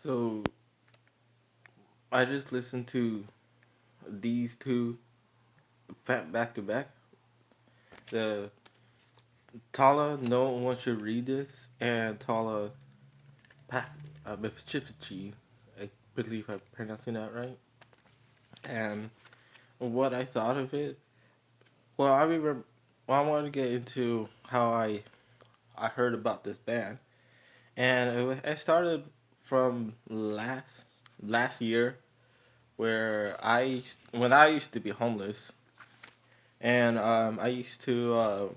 So I just listened to these two back to back. The Tallah, no one should read this, and Tallah Matriphagy. I believe I'm pronouncing that right. And what I thought of it. Well, I remember. Well, I want to get into how I heard about this band, and I started from last year, where when I used to be homeless, and I used to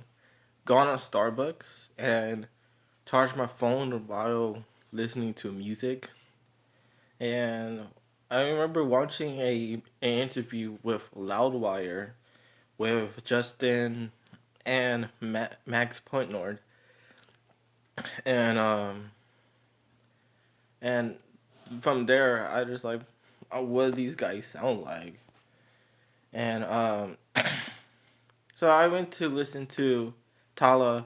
go on a Starbucks and charge my phone while listening to music. And I remember watching an interview with Loudwire with Justin and Max Portnoy, and and from there I just like, what do these guys sound like? And so I went to listen to Tala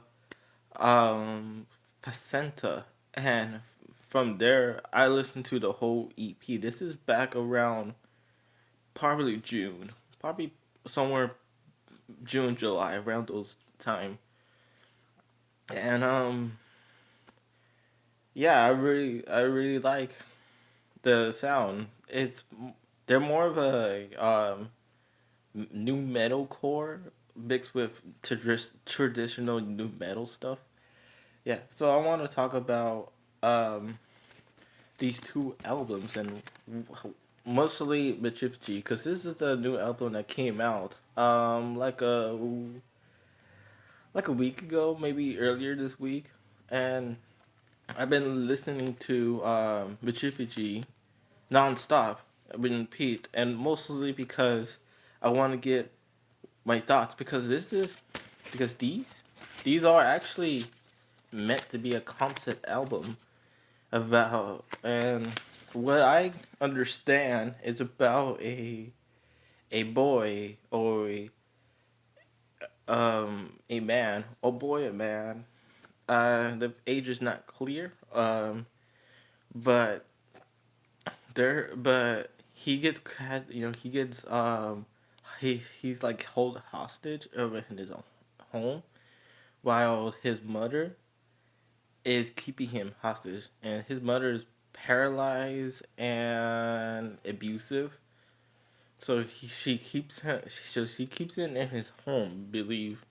Placenta, and from there I listened to the whole EP. This is back around probably June, probably somewhere June, July, around those time. And yeah, I really like the sound. They're more of a new metalcore mixed with traditional new metal stuff. Yeah, so I want to talk about um these two albums, and mostly Matriphagy, because this is the new album that came out like a week ago, maybe earlier this week. And I've been listening to Matriphagy nonstop. I've been repeat, and mostly because I want to get my thoughts, because these are actually meant to be a concept album about, and what I understand is about a boy, or a man, a boy, a man. The age is not clear. But but he gets he gets he's like held hostage over in his own home, while his mother is keeping him hostage, and his mother is paralyzed and abusive. So she keeps him in his home, believe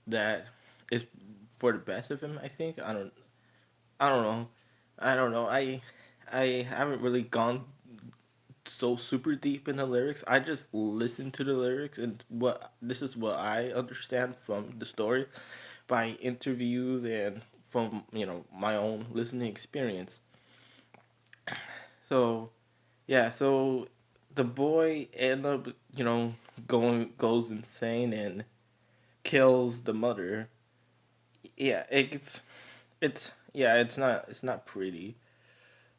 that it's for the best of him. I think I don't know. I haven't really gone so super deep in the lyrics. I just listen to the lyrics, and what this is what I understand from the story by interviews and from my own listening experience. So yeah, so the boy end up goes insane and kills the mother. Yeah, it's not pretty.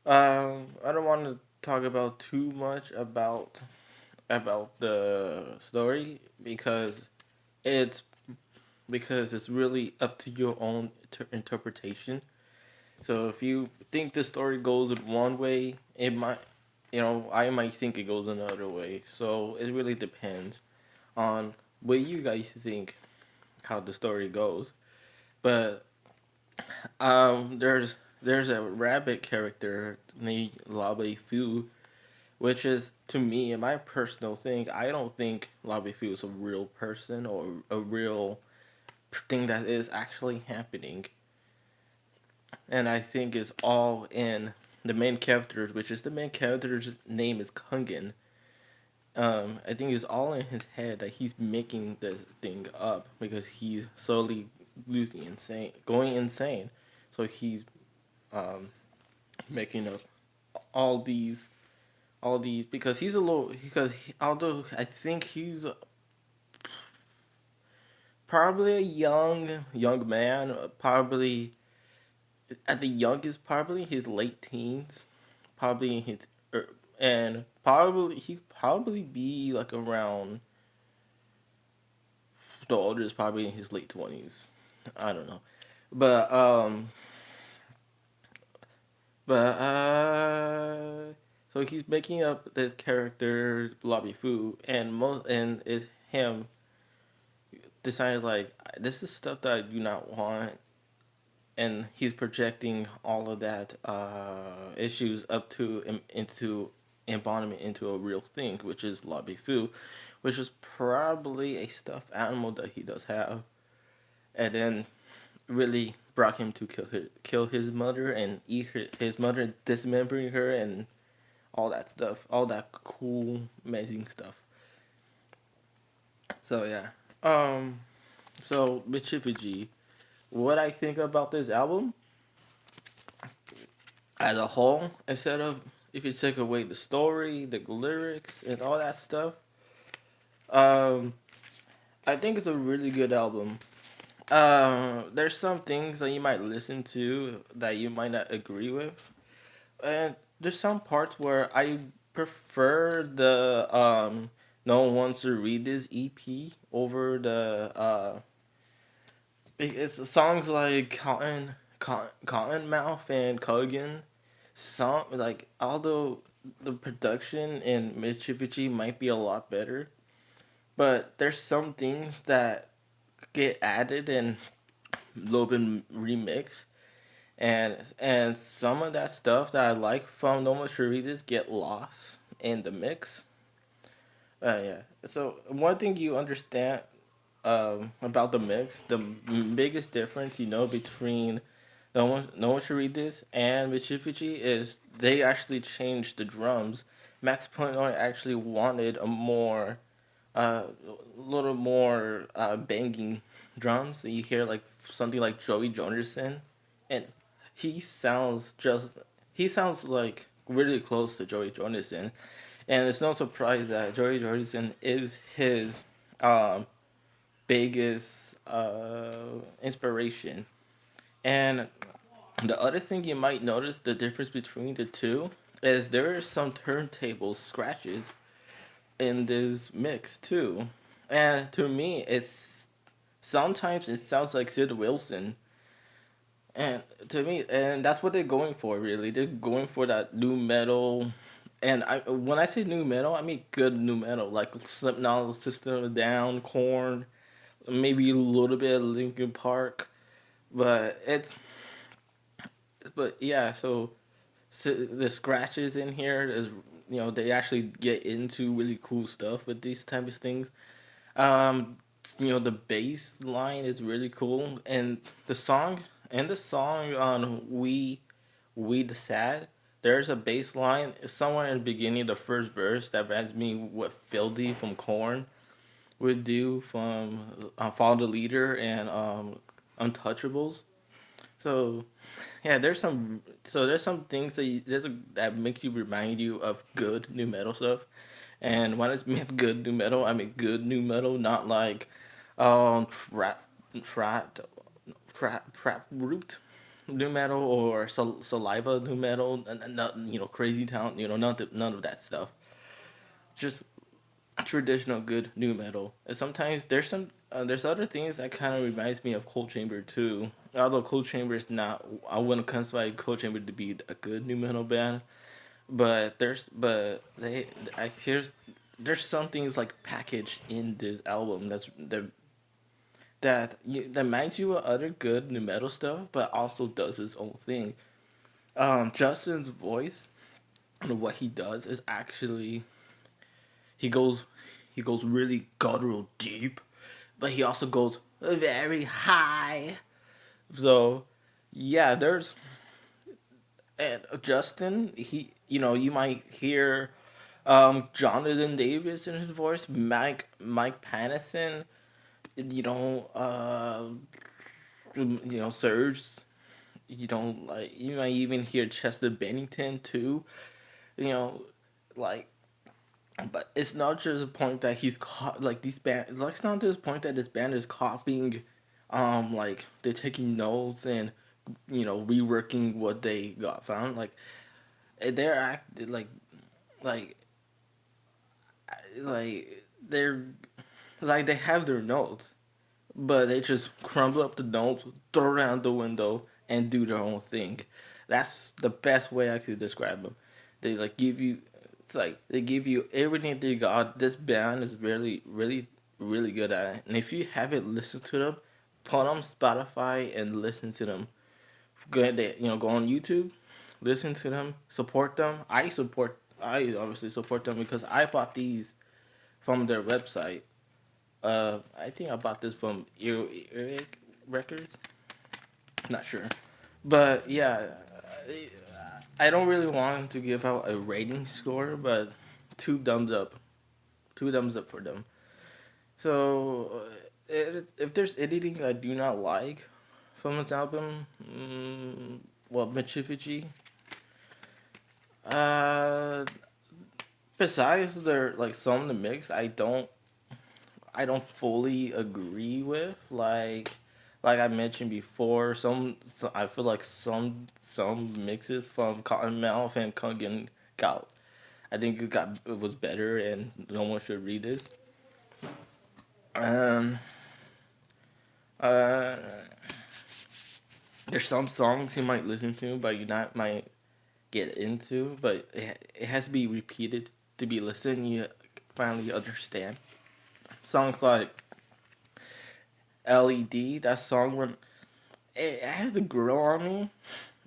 I don't want to talk about too much about the story, it's it's really up to your own interpretation. So if you think the story goes in one way, I might think it goes another way. So it really depends on what you guys think how the story goes. But there's a rabbit character named Labe Fu, which is, to me, in my personal thing, I don't think Labe Fu is a real person or a real thing that is actually happening. And I think it's all in the main characters, which is the main character's name is Kungen. I think it's all in his head that he's making this thing up because he's slowly going insane. So he's making up all these, because he's a little, although I think he's probably a young man, probably at the youngest, probably his late teens, probably in his and probably he probably be like around, the oldest probably in his late 20s. I don't know, but So he's making up this character Lobby Fu, and most and is him decided like this is stuff that I do not want, and he's projecting all of that issues up to into embodiment into a real thing, which is Lobby Fu, which is probably a stuffed animal that he does have, and then really brought him to kill his mother and eat his mother, dismembering her and all that stuff, all that cool, amazing stuff. So yeah, um, so Matriphagy, what I think about this album as a whole, instead of if you take away the story, the lyrics, and all that stuff, um, I think it's a really good album. There's some things that you might listen to that you might not agree with, and there's some parts where I prefer the no one wants to read this EP over the it's songs like Cottonmouth and Culligan. Some like although the production in Mitsubishi might be a lot better, but there's some things that get added and a little bit remixed, and some of that stuff that I like from No More Charitas get lost in the mix. Yeah. So one thing you understand about the mix, the biggest difference between No One Should Read This and Michifichi is they actually changed the drums. Max Portnoy actually wanted a more, little more banging drums. You hear like something like Joey Jonderson, and he sounds just he sounds like really close to Joey Jonderson, and it's no surprise that Joey Jonderson is his um biggest inspiration. And the other thing you might notice the difference between the two is there are some turntable scratches in this mix too. And to me, it's sometimes it sounds like Sid Wilson. And to me, and that's what they're going for. Really, they're going for that new metal. And when I say new metal, I mean good new metal, like Slipknot, System of a Down, Corn, maybe a little bit of Linkin Park, but yeah. So the scratches in here is they actually get into really cool stuff with these types of things. Um, the bass line is really cool, and the song on We the Sad. There's a bass line somewhere in the beginning, the first verse that reminds me what Filthy from Corn would do from Follow the Leader and Untouchables. So yeah, there's some things that makes you remind you of good new metal stuff, and when I mean good new metal, I mean good new metal, not like trap trap trap root new metal or saliva new metal, and not crazy town, none of that stuff. Just traditional good new metal. And sometimes there's other things that kind of reminds me of Cold Chamber too. Although Cold Chamber is not, I wouldn't consider Cold Chamber to be a good new metal band. But they I here's there's some things like packaged in this album that reminds you of other good new metal stuff, but also does his own thing. Justin's voice and what he does is actually he goes he goes really guttural deep, but he also goes very high. So yeah, there's and Justin. You might hear Jonathan Davis in his voice, Mike Panison, you know, Serge. You might even hear Chester Bennington too. You know, like but it's not just a point that he's caught like these band like it's not just a point that this band is copying like they're taking notes and reworking what they got found like they're act like they're like they have their notes but they just crumble up the notes, throw it out the window, and do their own thing. That's the best way I could describe them. They like give you, it's like they give you everything they got. This band is really, really, really good at it. And if you haven't listened to them, put on Spotify and listen to them. Go ahead, go on YouTube, listen to them, support them. I obviously support them because I bought these from their website. I think I bought this from Earache Records. Not sure, but yeah, I don't really want to give out a rating score, but two thumbs up, two thumbs up for them. So, if there's anything I do not like from this album, well, Matriphagy. Uh, Besides their like some of the mix, I don't fully agree with like I mentioned before. I feel like some mixes from Cottonmouth and Kungan got. I think it was better, and no one should read this. Um. Uh. There's some songs you might listen to, but you not might get into. But it has to be repeated to be listened. You finally understand. Songs like LED. That song when it has to grow on me.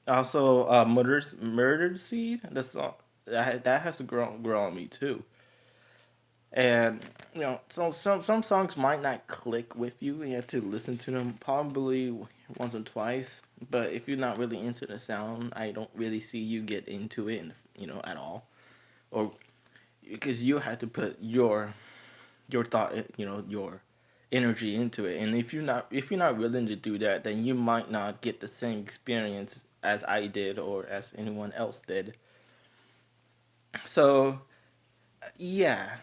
Also, murdered seed. The song that has to grow on me too. And some songs might not click with you. You have to listen to them probably once or twice. But if you're not really into the sound, I don't really see you get into it, at all. Or because you have to put your thought, your energy into it. And if you're not willing to do that, then you might not get the same experience as I did or as anyone else did. So yeah,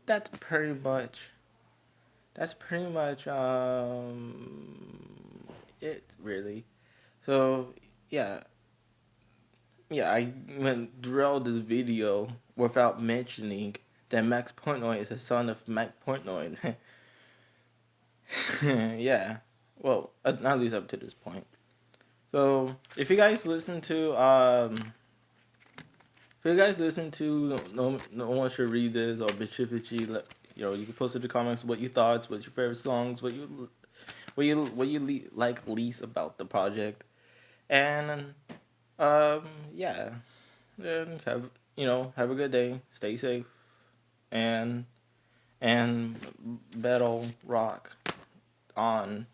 that's pretty much that's pretty much it really. So yeah, I went through this video without mentioning that Max Portnoy is a son of Mac Portnoy. Yeah, well, at least up to this point. So if you guys listen to no one should read this or Bichifichi, you can post in the comments what you thoughts, what's your favorite songs, what you like least about the project, and yeah, then have a good day, stay safe, and and battle rock on.